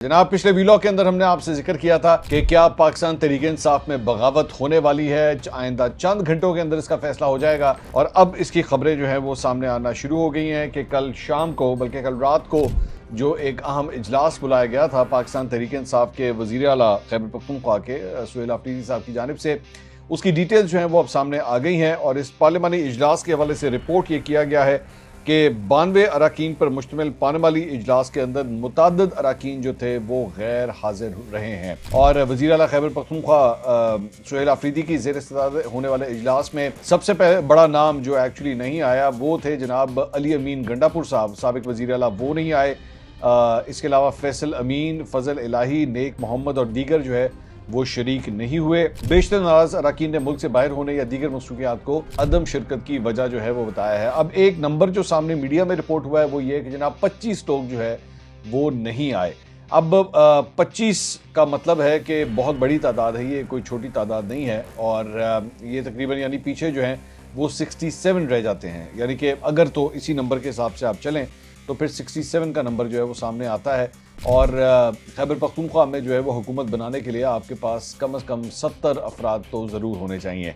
जनाब, पिछले वीलॉग के अंदर हमने आपसे जिक्र किया था कि क्या पाकिस्तान तहरीक इंसाफ में बगावत होने वाली है। आइंदा चंद घंटों के अंदर इसका फैसला हो जाएगा और अब इसकी खबरें जो हैं वो सामने आना शुरू हो गई हैं कि कल शाम को, बल्कि कल रात को जो एक अहम इजलास बुलाया गया था पाकिस्तान तहरीक इंसाफ के वज़ीर आला खैबर पख्तूनख्वा के सुहेल अफरीदी साहब की जानिब से, उसकी डिटेल्स जो हैं वो अब सामने आ गई हैं। और इस पार्लिमानी इजलास के हवाले से रिपोर्ट ये किया गया है कि 92 अरकान पर मुश्तमिल पार्लिमानी इजलास के अंदर मुतअद्दिद अरकान जो थे वो गैर हाजिर रहे हैं। और वज़ीर आला खैबर पख्तूनख्वा सुहेल अफरीदी की ज़ेर सदारत होने वाले इजलास में सबसे बड़ा नाम जो एक्चुअली नहीं आया वो थे जनाब अली अमीन गंडापुर साहब, साबिक वज़ीर आला, वो नहीं आए। इसके अलावा फैसल अमीन, फजल इलाही, नेक मोहम्मद और दीगर जो है वो शरीक नहीं हुए। बेशतर नाराज अरकान ने मुल्क से बाहर होने या दीगर मसरूफियात को अदम शिरकत की वजह जो है वो बताया है। अब एक नंबर जो सामने मीडिया में रिपोर्ट हुआ है वो ये है कि जनाब 25 लोग जो है वो नहीं आए। अब 25 का मतलब है कि बहुत बड़ी तादाद है, ये कोई छोटी तादाद नहीं है। और ये तकरीबन यानी पीछे जो हैं वो 67 रह जाते हैं। यानी कि अगर तो इसी नंबर के हिसाब से आप चलें तो फिर 67 का नंबर जो है वो सामने आता है। और खैबर पख्तूनख्वा में जो है वो हुकूमत बनाने के लिए आपके पास कम से कम 70 अफराद तो ज़रूर होने चाहिए।